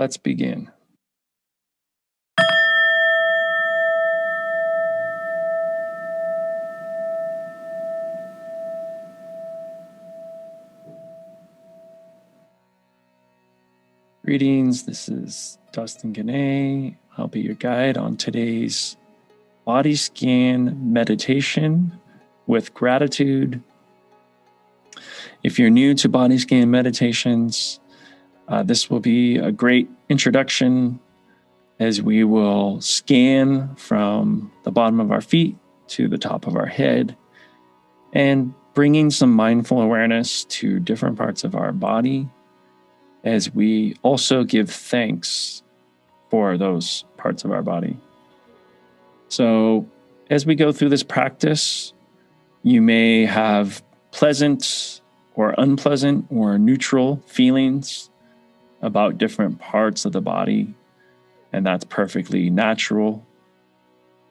let's begin. Greetings, this is Dustin Guinee. I'll be your guide on today's body scan meditation with gratitude. If you're new to body scan meditations, this will be a great introduction as we will scan from the bottom of our feet to the top of our head and bringing some mindful awareness to different parts of our body as we also give thanks for those parts of our body. So as we go through this practice, you may have pleasant or unpleasant or neutral feelings about different parts of the body, and that's perfectly natural.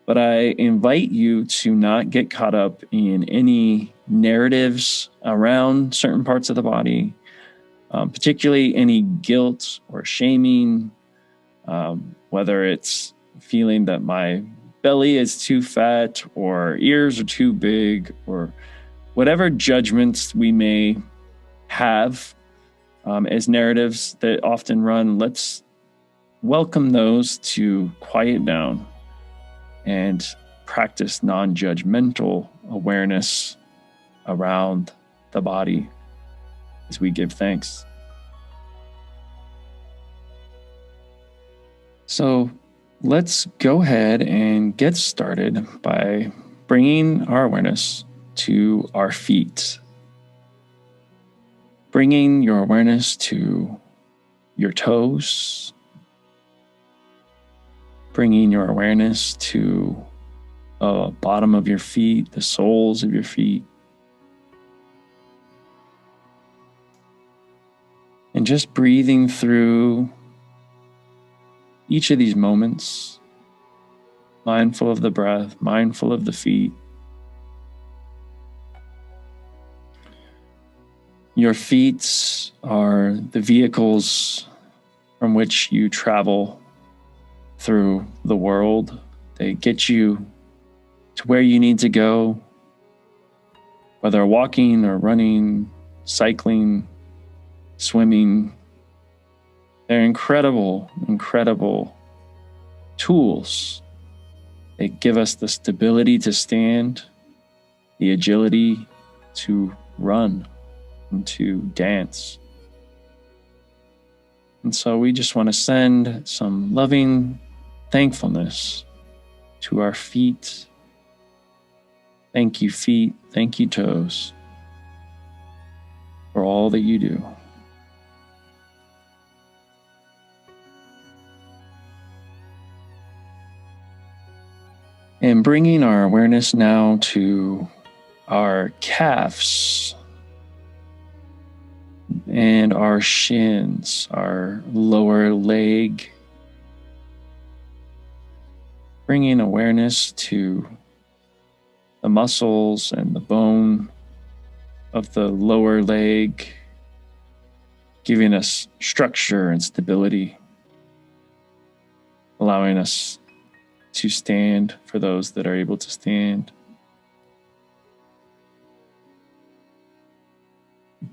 But I invite you to not get caught up in any narratives around certain parts of the body, particularly any guilt or shaming, whether it's feeling that my belly is too fat or ears are too big or whatever judgments we may have as narratives that often run. Let's welcome those to quiet down and practice non-judgmental awareness around the body as we give thanks. So let's go ahead and get started by bringing our awareness to our feet. Bringing your awareness to your toes. Bringing your awareness to the bottom of your feet, the soles of your feet. And just breathing through each of these moments, mindful of the breath, mindful of the feet. Your feet are the vehicles from which you travel through the world. They get you to where you need to go, whether walking or running, cycling, swimming. They're incredible tools. They give us the stability to stand, the agility to run and to dance. And so we just want to send some loving thankfulness to our feet. Thank you, feet. Thank you, toes, for all that you do. And bringing our awareness now to our calves and our shins, our lower leg. Bringing awareness to the muscles and the bone of the lower leg, giving us structure and stability, allowing us to stand for those that are able to stand.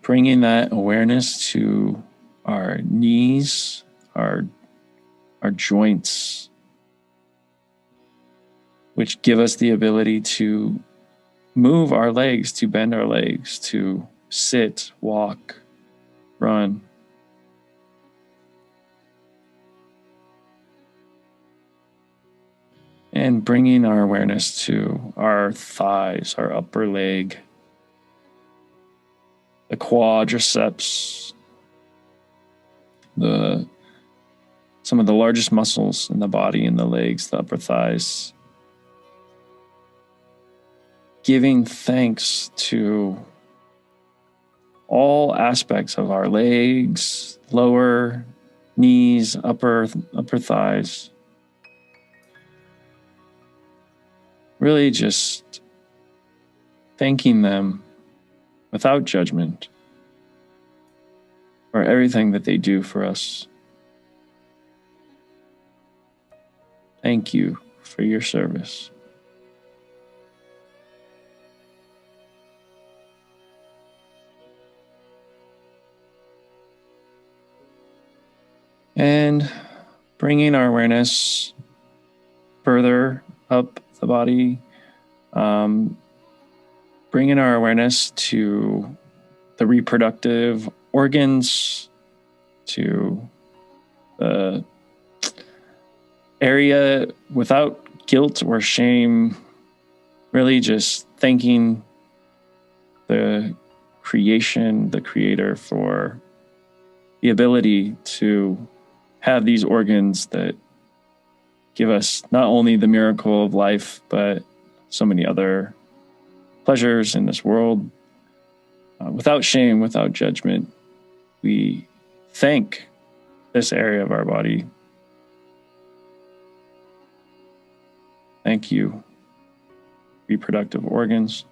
Bringing that awareness to our knees, our joints, which give us the ability to move our legs, to bend our legs, to sit, walk, run. And bringing our awareness to our thighs, our upper leg, the quadriceps, some of the largest muscles in the body, in the legs, the upper thighs. Giving thanks to all aspects of our legs, lower knees, upper thighs. Really just thanking them without judgment for everything that they do for us. Thank you for your service. And bringing our awareness further up the body, bringing our awareness to the reproductive organs, to the area without guilt or shame, really just thanking the creation, the creator, for the ability to have these organs that give us not only the miracle of life, but so many other pleasures in this world. Without shame, without judgment, we thank this area of our body. Thank you, reproductive organs.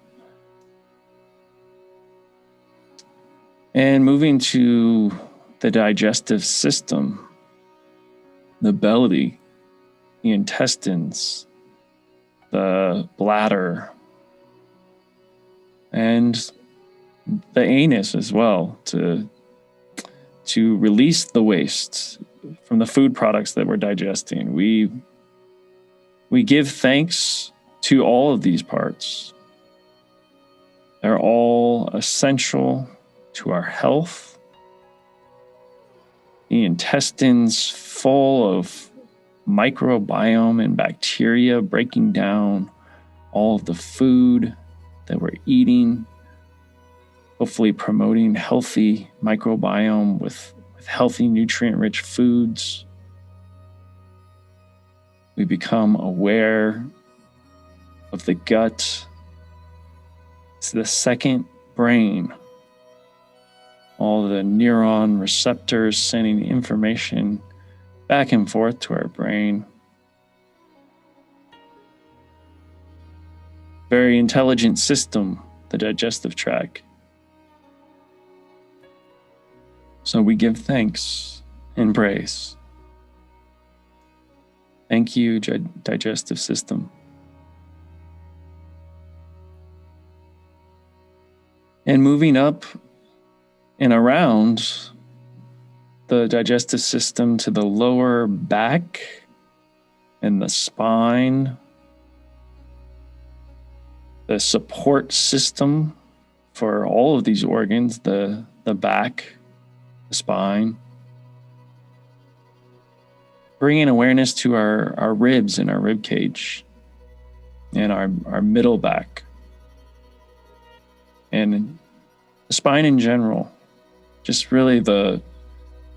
And moving to the digestive system, the belly, the intestines, the bladder, and the anus as well, to release the waste from the food products that we're digesting. We give thanks to all of these parts. They're all essential to our health. The intestines full of microbiome and bacteria breaking down all of the food that we're eating, hopefully promoting healthy microbiome with healthy, nutrient-rich foods. We become aware of the gut. It's the second brain. All the neuron receptors sending information back and forth to our brain. Very intelligent system, the digestive tract. So we give thanks and praise. Thank you, digestive system. And moving up and around the digestive system to the lower back and the spine, the support system for all of these organs, the back, the spine. Bringing awareness to our ribs and our rib cage and our middle back and the spine in general. Just really the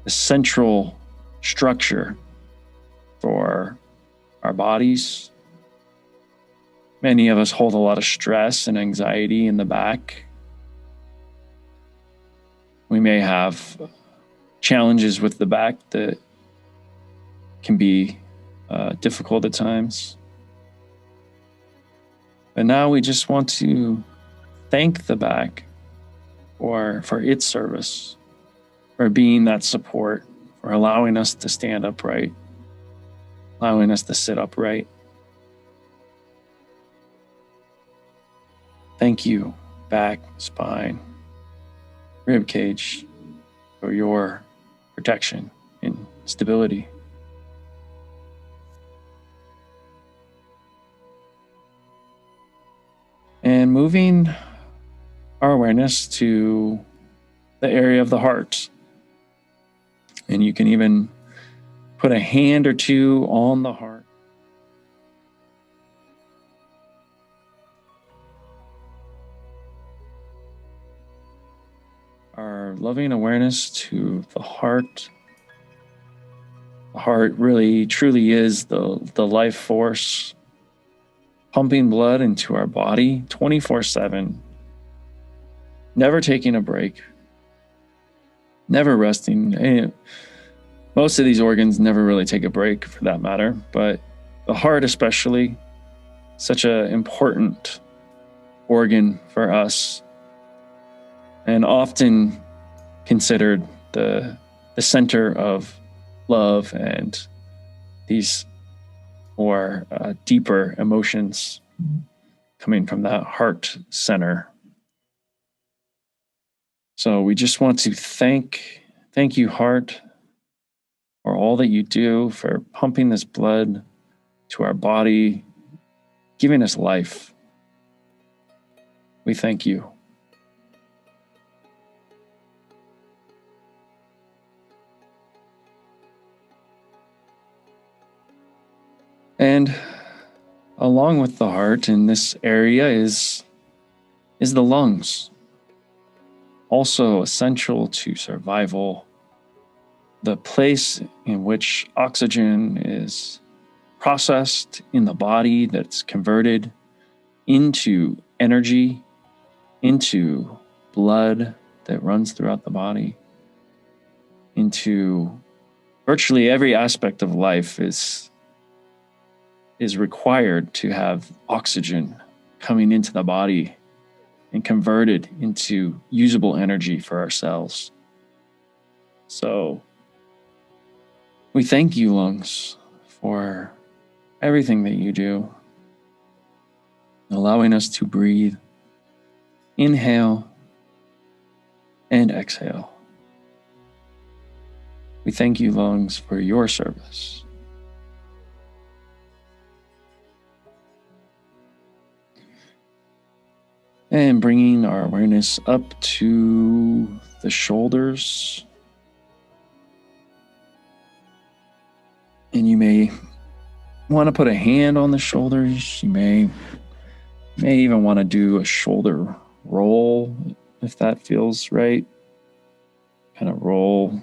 central structure for our bodies. Many of us hold a lot of stress and anxiety in the back. We may have challenges with the back that can be difficult at times. But now we just want to thank the back for its service, for being that support, for allowing us to stand upright, allowing us to sit upright. Thank you, back, spine, rib cage, for your protection and stability. And moving our awareness to the area of the heart. And you can even put a hand or two on the heart. Our loving awareness to the heart. The heart really, truly is the life force, pumping blood into our body 24/7, never taking a break, never resting. And most of these organs never really take a break for that matter, but the heart especially, such an important organ for us, and often considered the center of love and these or deeper emotions coming from that heart center. So we just want to thank you, heart, for all that you do, for pumping this blood to our body, giving us life. We thank you. And along with the heart in this area is the lungs, also essential to survival, the place in which oxygen is processed in the body, that's converted into energy, into blood that runs throughout the body, into virtually every aspect of life is required to have oxygen coming into the body and converted into usable energy for our cells. So we thank you, lungs, for everything that you do, allowing us to breathe, inhale, and exhale. We thank you, lungs, for your service. And bringing our awareness up to the shoulders. And you may want to put a hand on the shoulders. You may even want to do a shoulder roll if that feels right. Kind of roll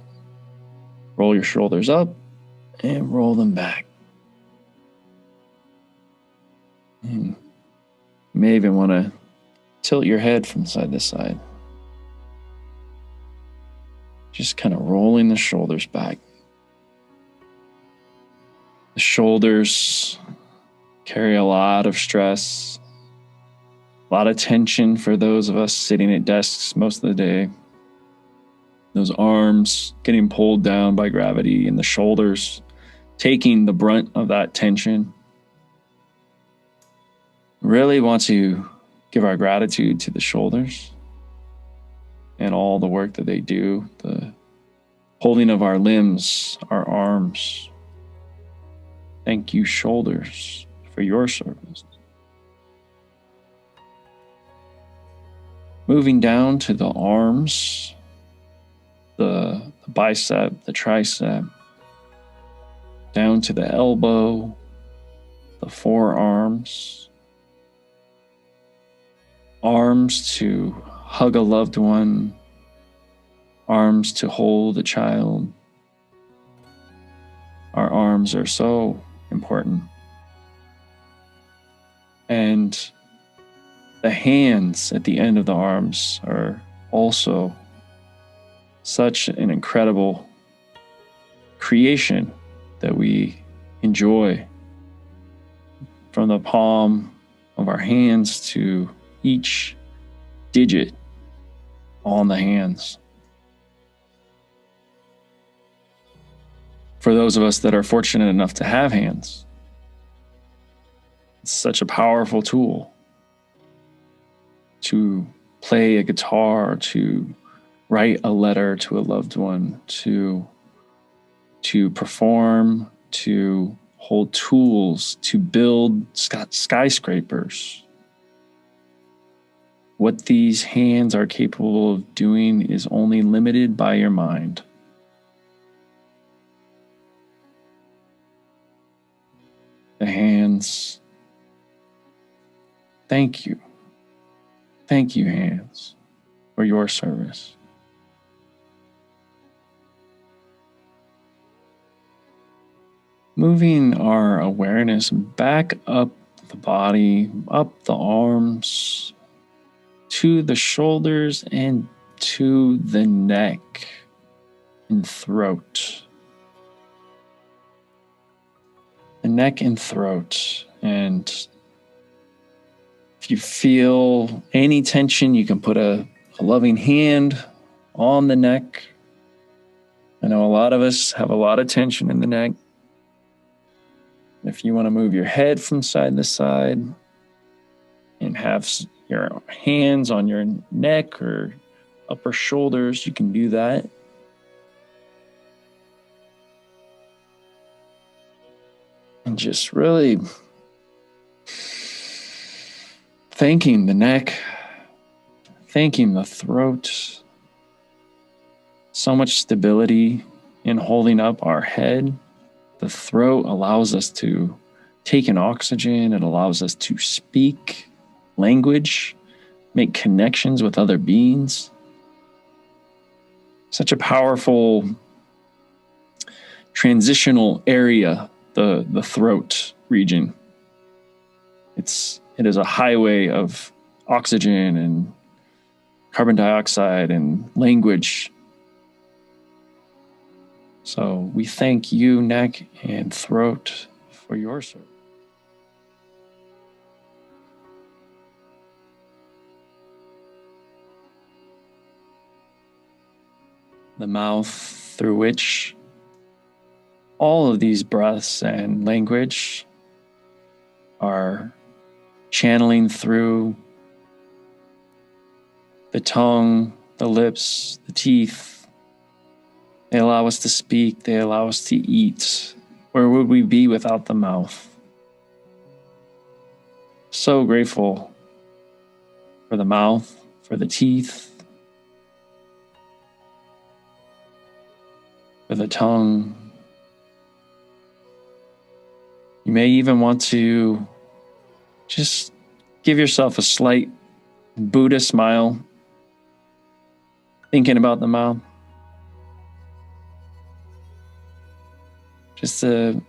your shoulders up and roll them back. And you may even want to tilt your head from side to side. Just kind of rolling the shoulders back. The shoulders carry a lot of stress, a lot of tension for those of us sitting at desks most of the day. Those arms getting pulled down by gravity and the shoulders taking the brunt of that tension. Really want to give our gratitude to the shoulders and all the work that they do, the holding of our limbs, our arms. Thank you, shoulders, for your service. Moving down to the arms, the bicep, the tricep, down to the elbow, the forearms, arms to hug a loved one, arms to hold a child. Our arms are so important. And the hands at the end of the arms are also such an incredible creation that we enjoy, from the palm of our hands to each digit on the hands. For those of us that are fortunate enough to have hands, it's such a powerful tool to play a guitar, to write a letter to a loved one, to perform, to hold tools, to build skyscrapers. What these hands are capable of doing is only limited by your mind. The hands, thank you. Thank you, hands, for your service. Moving our awareness back up the body, up the arms, to the shoulders and to the neck and throat. The neck and throat. And if you feel any tension, you can put a loving hand on the neck. I know a lot of us have a lot of tension in the neck. If you want to move your head from side to side and have your hands on your neck or upper shoulders, you can do that. And just really thanking the neck, thanking the throat. So much stability in holding up our head. The throat allows us to take in oxygen. It allows us to speak language, make connections with other beings. Such a powerful transitional area, the throat region. It is a highway of oxygen and carbon dioxide and language. So we thank you, neck and throat, for your service. The mouth through which all of these breaths and language are channeling through the tongue, the lips, the teeth. They allow us to speak. They allow us to eat. Where would we be without the mouth? So grateful for the mouth, for the teeth, for the tongue. You may even want to just give yourself a slight Buddha smile, thinking about the mouth. Just a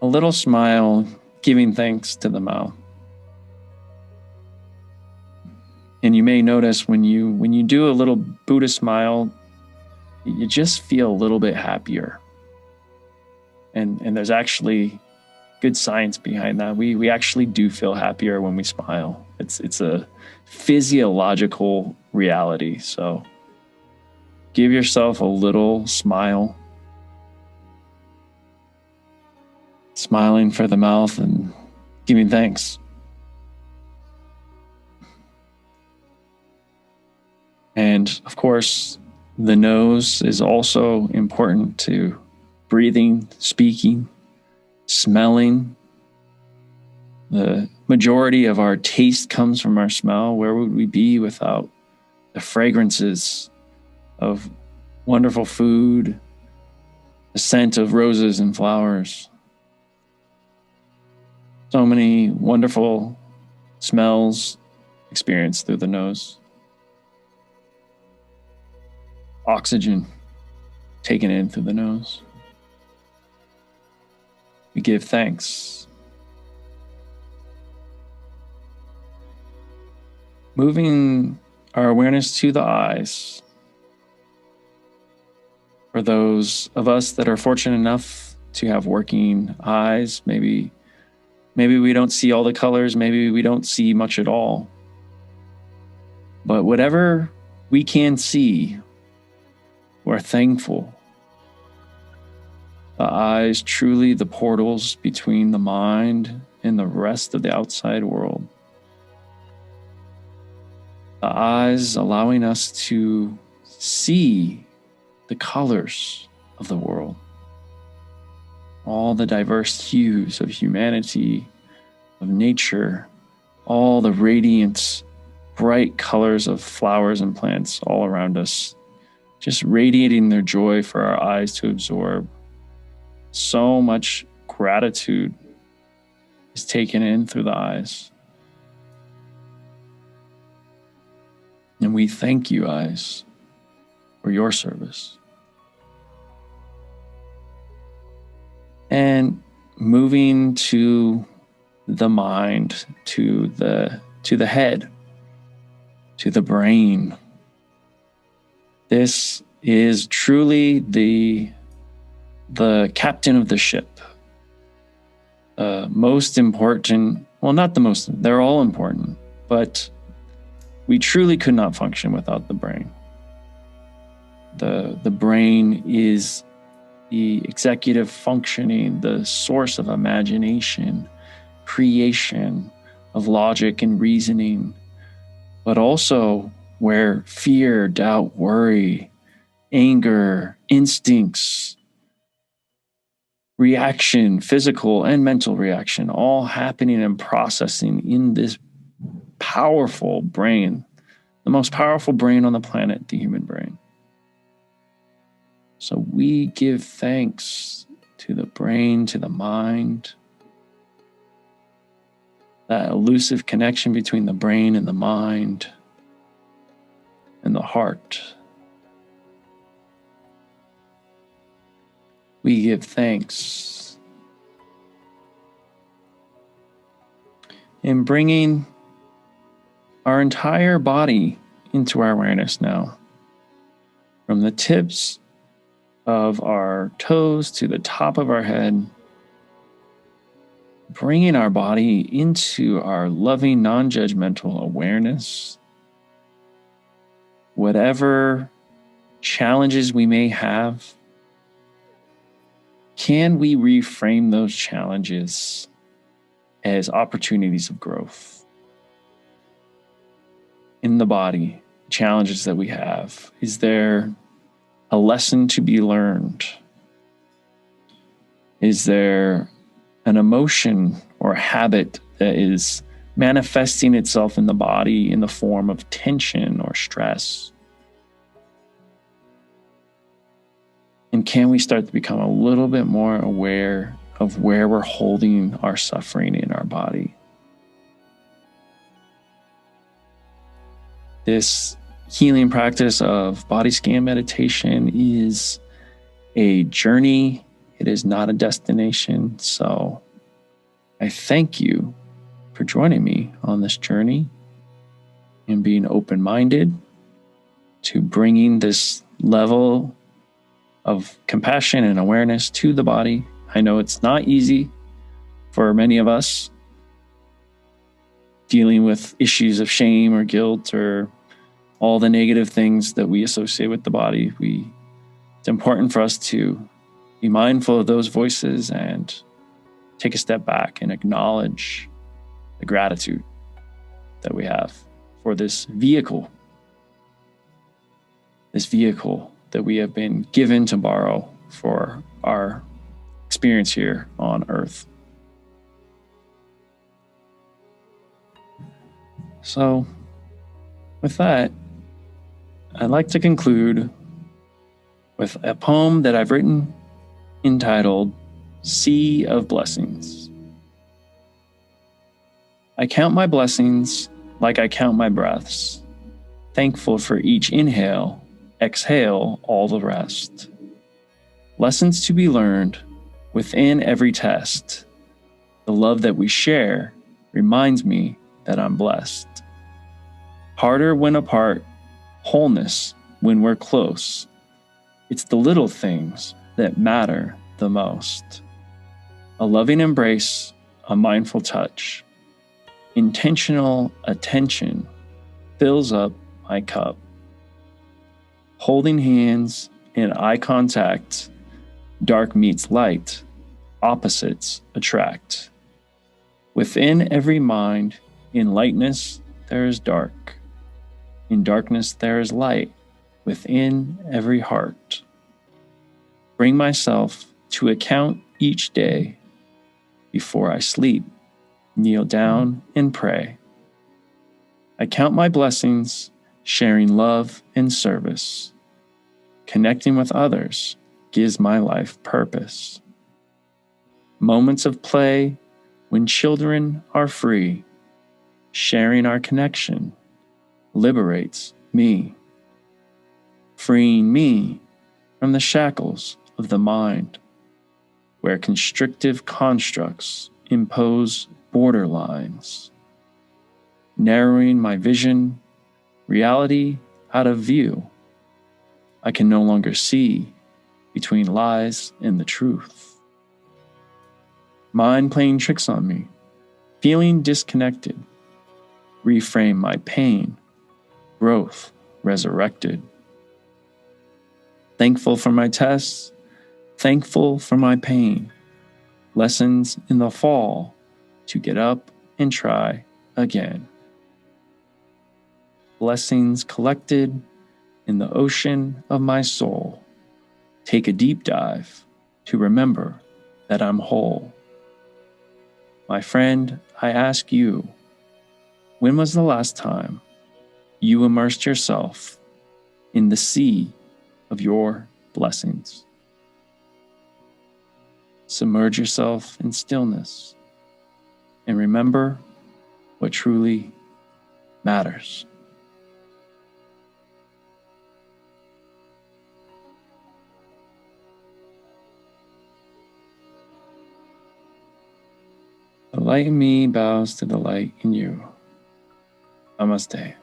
little smile, giving thanks to the mouth. And you may notice when you do a little Buddha smile, you just feel a little bit happier. And there's actually good science behind that. We actually do feel happier when we smile. It's a physiological reality. So give yourself a little smile. Smiling for the mouth and giving thanks. And of course, the nose is also important to breathing, speaking, smelling. The majority of our taste comes from our smell. Where would we be without the fragrances of wonderful food, the scent of roses and flowers? So many wonderful smells experienced through the nose. Oxygen taken in through the nose. We give thanks. Moving our awareness to the eyes. For those of us that are fortunate enough to have working eyes, maybe we don't see all the colors. Maybe we don't see much at all. But whatever we can see, we're thankful. The eyes truly the portals between the mind and the rest of the outside world. The eyes allowing us to see the colors of the world. All the diverse hues of humanity, of nature, all the radiant, bright colors of flowers and plants all around us, just radiating their joy for our eyes to absorb. So much gratitude is taken in through the eyes. And we thank you, eyes, for your service. And moving to the mind, to the head, to the brain. This is truly the captain of the ship. Most important, well, not the most, they're all important, but we truly could not function without the brain. The brain is the executive functioning, the source of imagination, creation, of logic and reasoning, but also where fear, doubt, worry, anger, instincts, reaction, physical and mental reaction, all happening and processing in this powerful brain, the most powerful brain on the planet, the human brain. So we give thanks to the brain, to the mind, that elusive connection between the brain and the mind and the heart. We give thanks in bringing our entire body into our awareness now, from the tips of our toes to the top of our head, bringing our body into our loving, non-judgmental awareness. Whatever challenges we may have, can we reframe those challenges as opportunities of growth? In the body, challenges that we have, is there a lesson to be learned? Is there an emotion or habit that is manifesting itself in the body in the form of tension or stress? And can we start to become a little bit more aware of where we're holding our suffering in our body? This healing practice of body scan meditation is a journey. It is not a destination. So I thank you for joining me on this journey and being open-minded to bringing this level of compassion and awareness to the body. I know it's not easy for many of us dealing with issues of shame or guilt or all the negative things that we associate with the body. It's important for us to be mindful of those voices and take a step back and acknowledge the gratitude that we have for this vehicle that we have been given to borrow for our experience here on Earth. So, with that, I'd like to conclude with a poem that I've written entitled Sea of Blessings. I count my blessings like I count my breaths, thankful for each inhale, exhale all the rest. Lessons to be learned within every test. The love that we share reminds me that I'm blessed. Harder when apart, wholeness when we're close. It's the little things that matter the most. A loving embrace, a mindful touch, intentional attention fills up my cup. Holding hands in eye contact, dark meets light, opposites attract. Within every mind, in lightness there is dark. In darkness there is light, within every heart. Bring myself to account each day. Before I sleep, kneel down and pray. I count my blessings, sharing love and service. Connecting with others gives my life purpose. Moments of play when children are free. Sharing our connection liberates me, freeing me from the shackles of the mind, where constrictive constructs impose borderlines, narrowing my vision, reality out of view. I can no longer see between lies and the truth. Mind playing tricks on me, feeling disconnected, reframe my pain, growth resurrected. Thankful for my tests, thankful for my pain, lessons in the fall to get up and try again. Blessings collected in the ocean of my soul. Take a deep dive to remember that I'm whole. My friend, I ask you, when was the last time you immersed yourself in the sea of your blessings? Submerge yourself in stillness and remember what truly matters. The light in me bows to the light in you. Namaste.